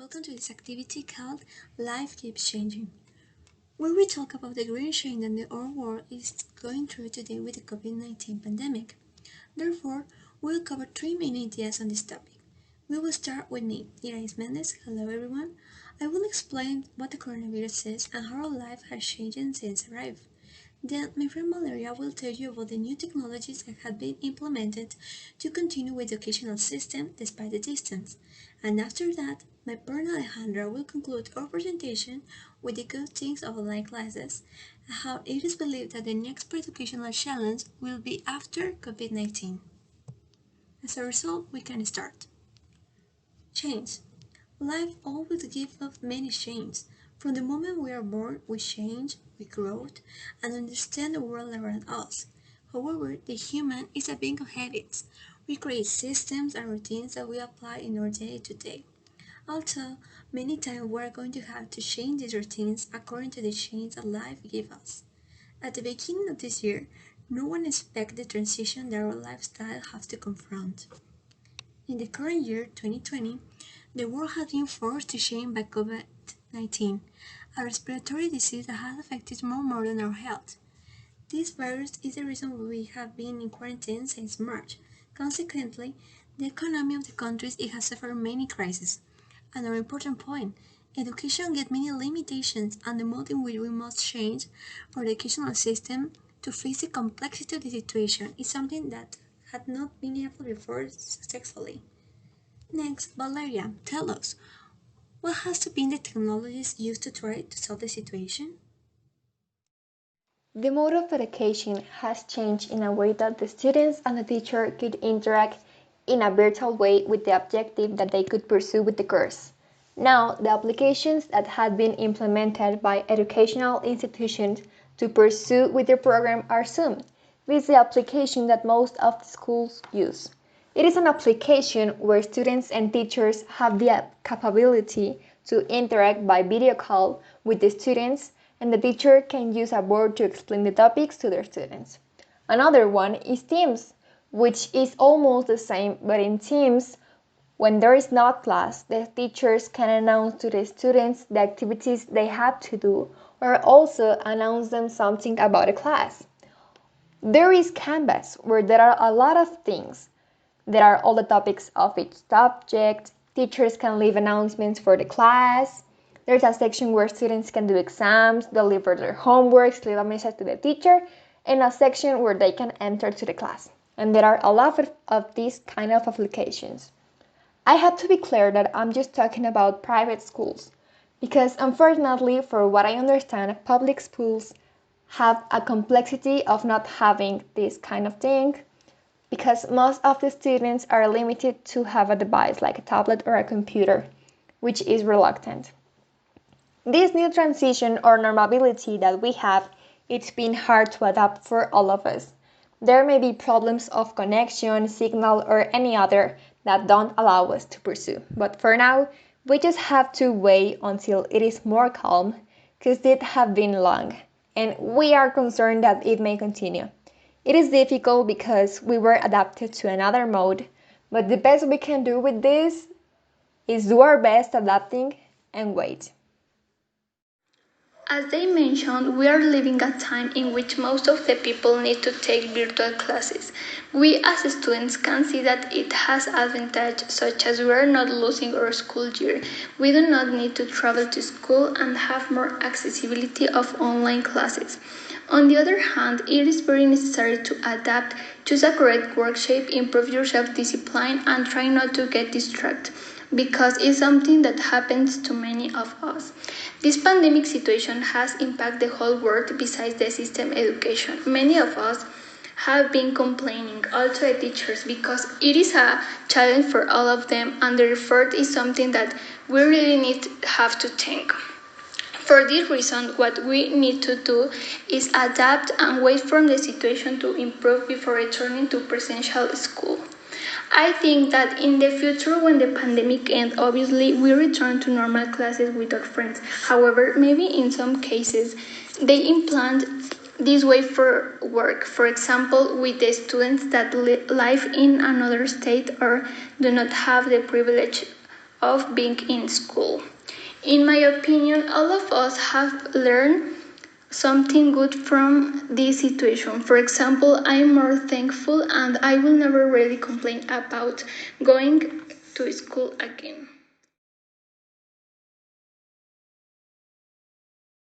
Welcome to this activity called Life Keeps Changing, where we talk about the great change that our world is going through today with the COVID-19 pandemic. Therefore, we'll cover three main ideas on this topic. We will start with me, Irais Mendez. Hello everyone. I will explain what the coronavirus is and how our life has changed since arrival. Then my friend Valeria will tell you about the new technologies that have been implemented to continue with the educational system despite the distance. And after that, my partner Alejandra will conclude our presentation with the good things of online classes and how it is believed that the next educational challenge will be after COVID-19. As a result, we can start. Change. Life always gives us many changes. From the moment we are born, we change, we grow, and understand the world around us. However, the human is a being of habits. We create systems and routines that we apply in our day-to-day. Also, many times we are going to have to change these routines according to the change that life gives us. At the beginning of this year, no one expected the transition that our lifestyle has to confront. In the current year, 2020, the world has been forced to change by COVID-19, a respiratory disease that has affected more than our health. This virus is the reason we have been in quarantine since March. Consequently, the economy of the countries it has suffered many crises. Another important point, education gets many limitations and the mode in which we must change our educational system to face the complexity of the situation is something that had not been able before successfully. Next, Valeria, tell us, what has been the technologies used to try to solve the situation? The mode of education has changed in a way that the students and the teacher could interact in a virtual way with the objective that they could pursue with the course. Now, the applications that had been implemented by educational institutions to pursue with their program are Zoom. This is the application that most of the schools use. It is an application where students and teachers have the capability to interact by video call with the students, and the teacher can use a board to explain the topics to their students. Another one is Teams, which is almost the same, but in Teams, when there is not class, the teachers can announce to the students the activities they have to do, or also announce them something about a class. There is Canvas, where there are a lot of things. There are all the topics of each subject. Teachers can leave announcements for the class. There's a section where students can do exams, deliver their homeworks, leave a message to the teacher, and a section where they can enter to the class. And there are a lot of these kind of applications. I have to be clear that I'm just talking about private schools, because unfortunately, for what I understand, public schools have a complexity of not having this kind of thing, because most of the students are limited to have a device like a tablet or a computer, which is reluctant. This new transition or normability that we have, it's been hard to adapt for all of us. There may be problems of connection, signal, or any other that don't allow us to pursue. But for now, we just have to wait until it is more calm, because it have been long, and we are concerned that it may continue. It is difficult because we were adapted to another mode, but the best we can do with this is do our best adapting and wait. As they mentioned, we are living a time in which most of the people need to take virtual classes. We as students can see that it has advantages such as we are not losing our school year. We do not need to travel to school and have more accessibility of online classes. On the other hand, it is very necessary to adapt, choose a correct work shape, improve your self-discipline, and try not to get distracted, because it's something that happens to many of us. This pandemic situation has impacted the whole world besides the system education. Many of us have been complaining also the teachers because it is a challenge for all of them, and the effort is something that we really need to have to think. For this reason, what we need to do is adapt and wait for the situation to improve before returning to presential school. I think that in the future, when the pandemic ends, obviously we return to normal classes with our friends. However, maybe in some cases, they implant this way for work. For example, with the students that live in another state or do not have the privilege of being in school. In my opinion, all of us have learned something good from this situation. For example, I'm more thankful and I will never really complain about going to school again.